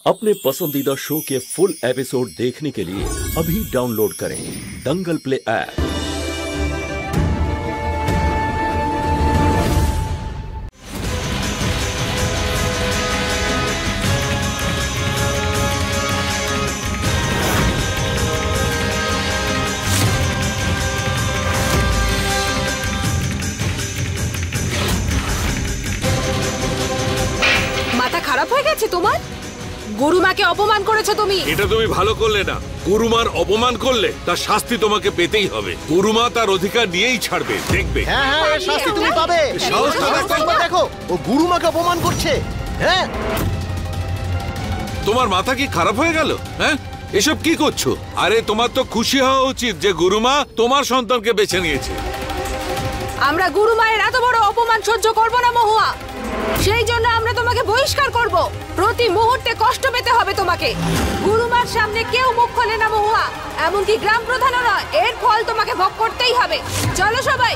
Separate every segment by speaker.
Speaker 1: अपने पसंदीदा शो के फुल एपिसोड देखने के लिए अभी डाउनलोड करें दंगल प्ले ऐप।
Speaker 2: মাথা খারাপ হয়ে গেছে তোমার? গুরুমাকে অপমান করেছো তুমি।
Speaker 3: এটা তুমি ভালো করলে না। গুরুমার অপমান করলে তার শাস্তি তোমাকে পেতেই হবে। গুরুমা তার অধিকার নিয়েই ছাড়বে, দেখবে।
Speaker 4: হ্যাঁ হ্যাঁ, এর শাস্তি তুমি পাবে। দেখো, ও গুরুমাকে অপমান করছে। হ্যাঁ,
Speaker 3: তোমার মাথা কি খারাপ হয়ে গেল? হ্যাঁ, এসব কি করছো? আরে তোমার তো খুশি হওয়া উচিত যে গুরুমা তোমার সন্তানকে বেছে নিয়েছে।
Speaker 2: আমরা গুরুমায়ের এত বড় অপমান সহ্য করব না মহুয়া। সেই জন্য আমরা তোমাকে বহিষ্কার করব। প্রতি মুহূর্তে কষ্ট পেতে হবে তোমাকে। গুরুমার সামনে কেউ মুখ খোলে না মহুয়া, এমনকি গ্রাম প্রধানও নয়। এর ফল তোমাকে ভোগ করতেই হবে। চলো সবাই।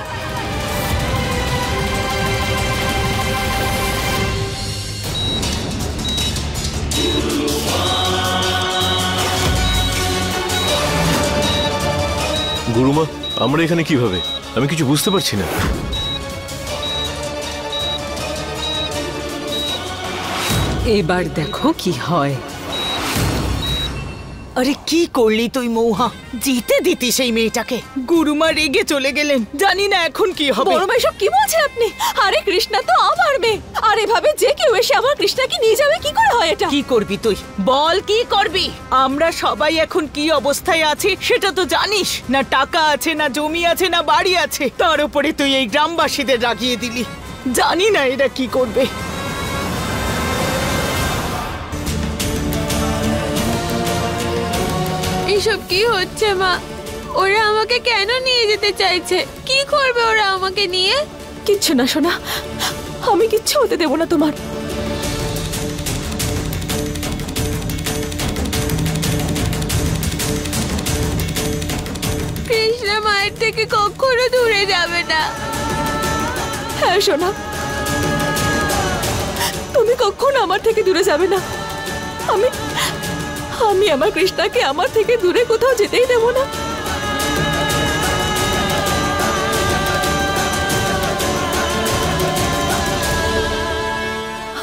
Speaker 5: গুরুমা, আমরা এখানে কিভাবে? আমি কিছু বুঝতে পারছি না।
Speaker 6: এবার দেখো কি হয়।
Speaker 7: আরে কি করলি তুই মৌহা? জিতে দিতি সেই মেয়েটাকে। গুরুমা রেগে চলে গেলেন, জানি না এখন কি হবে।
Speaker 6: বড় ভাই সব কি বলছেন আপনি? আরে কৃষ্ণা তো আমার মেয়ে, আর এভাবে যে কেউ এসে আমার কৃষ্ণাকে নিয়ে যাবে কি করে হয় এটা?
Speaker 7: কি করবি তুই বল, কি করবি? আমরা সবাই এখন কি অবস্থায় আছি সেটা তো জানিস না। টাকা আছে না, জমি আছে না, বাড়ি আছে। তার উপরে তুই এই গ্রামবাসীদের রাগিয়ে দিলি। জানি না এরা কি করবে।
Speaker 8: এসব কি হচ্ছে মা? ওরা আমাকে কেন নিয়ে যেতে চাইছে? কি করবে ওরা আমাকে নিয়ে?
Speaker 6: কিচ্ছু না সোনা, আমি কিচ্ছু হতে দেব না তোমার।
Speaker 8: কৃষ্ণ মায়ের থেকে কখনো দূরে যাবে না।
Speaker 6: হ্যাঁ সোনা, তুমি কখনো আমার থেকে দূরে যাবে না। আমি আমার কৃষ্ণাকে আমার থেকে দূরে কোথাও যেতেই দেব না।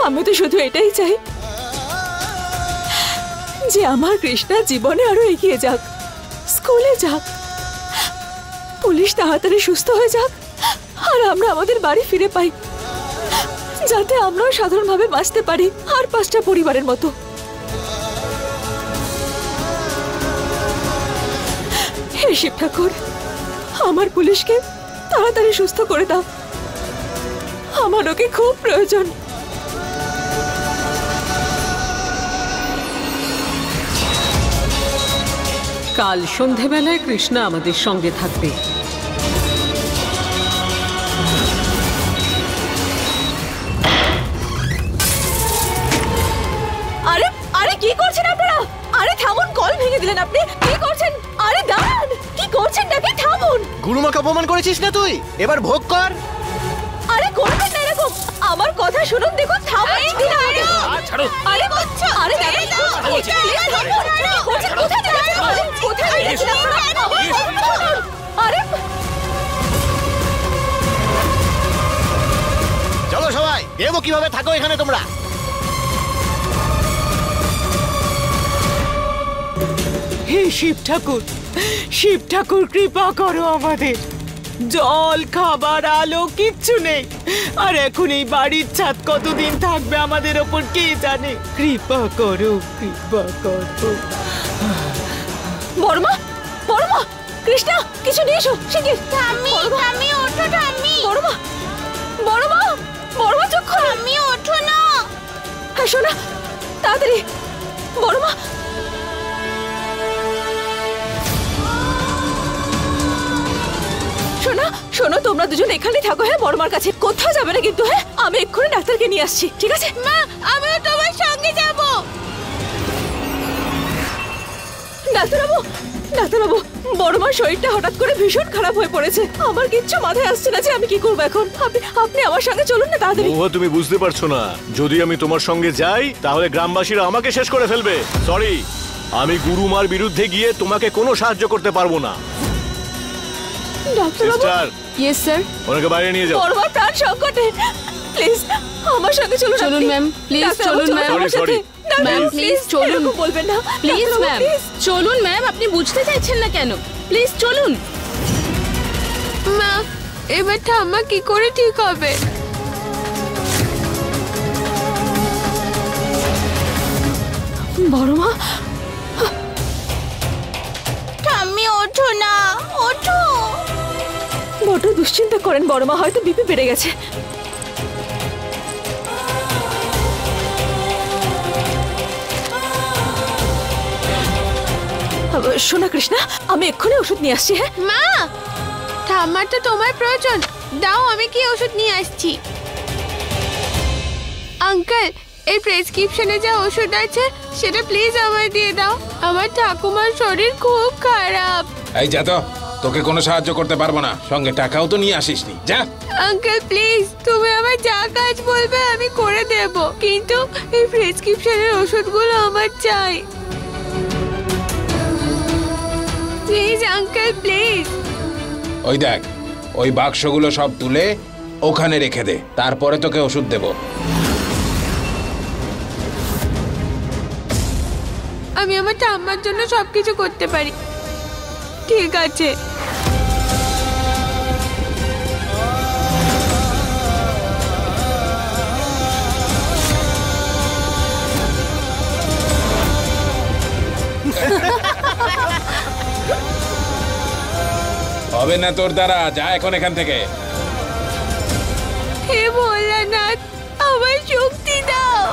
Speaker 6: আমি তো শুধু এটাই চাই যে আমার কৃষ্ণা জীবনে আরো এগিয়ে যাক, স্কুলে যাক, পুলিশ তাড়াতাড়ি সুস্থ হয়ে যাক, আর আমরা আমাদের বাড়ি ফিরে পাই, যাতে আমরাও সাধারণভাবে বাঁচতে পারি আর 5টা পরিবারের মতো। হে শিব ঠাকুর, আমার পুলিশকে তাড়াতাড়ি সুস্থ করে দাও। আমার ওকে খুব প্রয়োজন।
Speaker 9: কাল সন্ধেবেলায় কৃষ্ণা আমাদের সঙ্গে থাকবে।
Speaker 6: আরে আরে কি করছেন আপনারা? আরে থামুন, কল ভেঙে দিলেন আপনি। কি করছেন? আরে দাঁড়ান, কি করছেন নাকি? থামুন।
Speaker 4: গুরুমাকে অপমান করেছিস না তুই, এবার ভোগ কর।
Speaker 6: আরে করবেন না এরকম, আমার কথা শুনুন। দেখুন, থামুন।
Speaker 3: ছাড়ো।
Speaker 6: আরে আরে দাঁড়ান, কোথায় গেছেন আপনারা? আরে
Speaker 4: চলো সবাই, দেবো কিভাবে থাকো এখানে তোমরা।
Speaker 7: হে শিব ঠাকুর, শিব ঠাকুর কৃপা করো আমাদের। জল, খাবার, আলো কিচ্ছু নেই। আর এখন এই বাড়ির ছাদ কতদিন থাকবে আমাদের ওপর কে জানে। কৃপা করো, কৃপা করো।
Speaker 6: বড়মা, বড়মা, কৃষ্ণা কিছু নিয়ে এসো শিগগির।
Speaker 8: আমি ওঠো ঠাম্মি।
Speaker 6: বড়মা, বড়মা, বড়মা চোখ খোলো।
Speaker 8: আমি ওঠো না।
Speaker 6: হ্যাঁ শোনা, তাড়াতাড়ি। বড়মা, শোনা, শোনো, তোমরা দুজন এখানেই থাকো। হ্যাঁ, বড়মার কাছে কোথাও যাবে না কিন্তু। হ্যাঁ, আমি এক্ষুনি ডাক্তারকে নিয়ে আসছি, ঠিক আছে?
Speaker 8: মা, আমিও তোমার সঙ্গে যাব।
Speaker 6: ডাক্তারবাবু, ডাক্তারবাবু, বড় মার শরীরটা হঠাৎ করে ভীষণ খারাপ হয়ে পড়েছে। আমার কিচ্ছু মাথায় আসছে না যে আমি কি করবো এখন। আপনি আমার সঙ্গে চলুন না তাড়াতাড়ি।
Speaker 5: মহুয়া, তুমি বুঝতে পারছো না, যদি আমি তোমার সঙ্গে যাই তাহলে গ্রামবাসীরা আমাকে শেষ করে ফেলবে। সরি, আমি গুরুমার বিরুদ্ধে গিয়ে তোমাকে কোনো সাহায্য করতে পারবো না। Sister,
Speaker 8: yes sir.
Speaker 5: ওনাকে বাইরে নিয়ে যাও।
Speaker 6: বড় মার প্রাণ সংকটে, প্লিজ আমার সঙ্গে চলুন।
Speaker 8: চলুন ম্যাম, প্লিজ চলুন ম্যাম।
Speaker 5: সরি
Speaker 8: ম্যাম প্লিজ চলুন।
Speaker 6: বলবেন না
Speaker 8: প্লিজ ম্যাম চলুন। ম্যাম আপনি বুঝতে চাইছেন না কেন? প্লিজ চলুন। মা, এবার ঠাম্মা কি করে ঠিক হবে?
Speaker 6: বড় মা,
Speaker 8: ঠাম্মি ওঠো না, ওঠো।
Speaker 6: বড় দুশ্চিন্তা করেন বড় মা, হয়তো বিপি বেড়ে গেছে। শোনা কৃষ্ণা, আমি এক্ষুনি ওষুধ নিয়ে আসছি। হ্যাঁ
Speaker 8: মা, ঠাম্মার তো তোমার প্রয়োজন, দাও আমি কি ওষুধ নিয়ে আসছি। আঙ্কেল, এই প্রেসক্রিপশনে যা ওষুধ আছে সেটা প্লিজ আমায় দিয়ে দাও। আমার ঠাকুমার শরীর খুব খারাপ।
Speaker 10: এই যা তো, তোকে কোনো সাহায্য করতে পারবো না, সঙ্গে টাকাও তো নিয়ে আসিসনি, যা।
Speaker 8: আঙ্কেল প্লিজ, তুমি আমায় যা কাজ বলবে আমি করে দেব, কিন্তু এই প্রেসক্রিপশনের ওষুধগুলো আমার চাই। Please uncle, please.
Speaker 10: ওই দেখ, ওই বাক্সগুলো সব তুলে ওখানে রেখে দে, তারপরে তোকে ওষুধ দেব।
Speaker 8: আমি আমার ঠাম্মার জন্য সবকিছু করতে পারি। ঠিক আছে।
Speaker 10: হবে না তোর দ্বারা, যা এখন এখান থেকে।
Speaker 8: হে ভোলানাথ, আমার শক্তি দাও।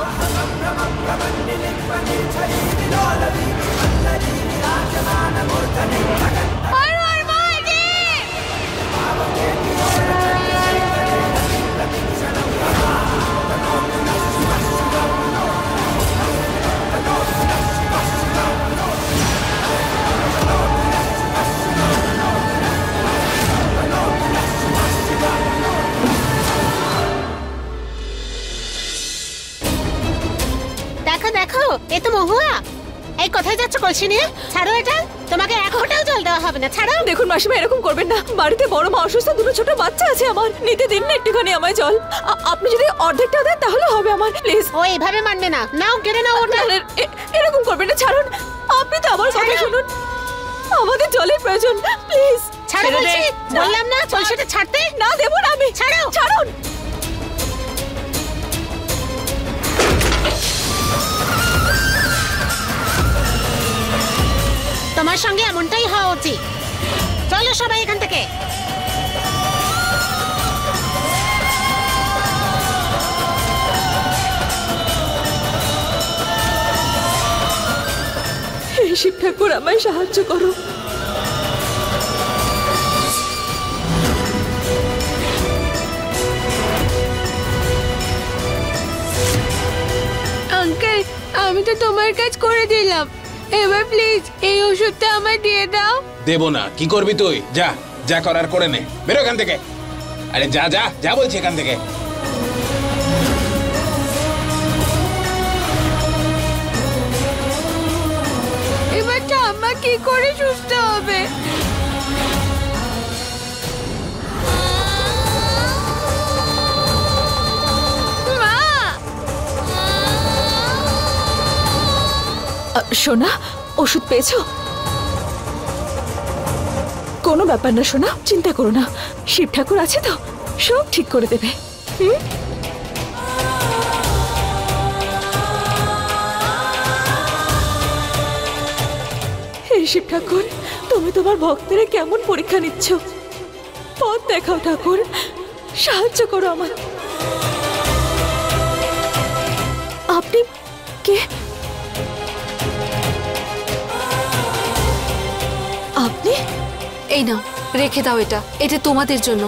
Speaker 8: হর হর মহাদেব।
Speaker 11: দেখো দেখো, এ তো মহুয়া। এই কোথায় যাচ্ছ কলসি নিয়ে? ছাড়ো এটা, তোমাকে এক ফোঁটাও জল দেওয়া হবে না, ছাড়ো।
Speaker 6: দেখুন মাসিমা, এরকম করবেন না। বাড়িতে বড় মা অসুস্থ, দুটো ছোট বাচ্চা আছে আমার, নিতে দিন না একটুখানি আমায় জল। আপনি যদি অর্ধেকটা দেন তাহলে হবে আমার, প্লিজ।
Speaker 11: ও এইভাবে মানবে না, নাও কেড়ে নাও ওটা।
Speaker 6: এরকম করবেন না, ছাড়ুন। আপনি তো আমার কথা শুনুন, আমাদের জলের প্রয়োজন, প্লিজ।
Speaker 11: ছাড়ো বলছি, বললাম না কলসিটা ছাড়তে।
Speaker 6: না দেব না আমি,
Speaker 11: ছাড়ো,
Speaker 6: ছাড়ুন।
Speaker 11: তোমার সঙ্গে এমনটাই হওয়া উচিত। চলো সবাই এখান থেকে।
Speaker 6: হে শিব ঠাকুর, আমায় সাহায্য করো।
Speaker 8: আঙ্কেল, আমি তো তোমার কাজ করে দিলাম, এবার প্লিজ এই ওষুধটা আমায় দিয়ে দাও।
Speaker 10: দেব না, কি করবি তুই? যা, যা করার করে নে, বেরো এখান থেকে। আরে যা যা যা বলছি এখান থেকে।
Speaker 8: এবার ঠাম্মা কি করে সুস্থ হবে? মা,
Speaker 6: সোনা, ওষুধ পেয়েছো? কোনো ব্যাপার না সোনা, চিন্তা করো না, শিব ঠাকুর আছে তো, সব ঠিক করে দেবে। হে শিব ঠাকুর, তুমি তোমার ভক্তরা কেমন পরীক্ষা নিচ্ছ, পথ দেখাও ঠাকুর, সাহায্য করো আমার। আপনি কে? আপনি?
Speaker 2: এই নাও। রেখে দাও এটা, এটা তোমাদের জন্য।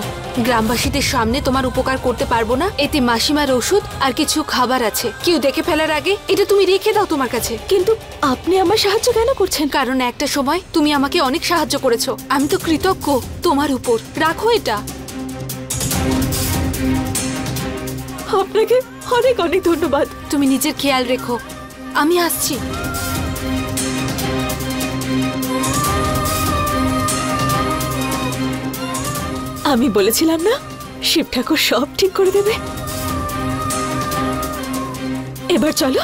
Speaker 2: গ্রামবাসীদের সামনে তোমার উপকার করতে পারবো না, এতে মাসিমার ওষুধ আর কিছু খাবার আছে, কেউ দেখে ফেলার আগে এটা তুমি রেখে দাও তোমার কাছে।
Speaker 6: কিন্তু আপনি আমার সাহায্য কেন করছেন?
Speaker 2: কারণ একটা সময় তুমি আমাকে অনেক সাহায্য করেছো, আমি তো কৃতজ্ঞ তোমার উপর। রাখো এটা।
Speaker 6: আপনাকে অনেক অনেক ধন্যবাদ।
Speaker 2: তুমি নিজের খেয়াল রেখো, আমি আসছি।
Speaker 6: আমি বলেছিলাম না শিব ঠাকুর সব ঠিক করে দেবে। এবার চলো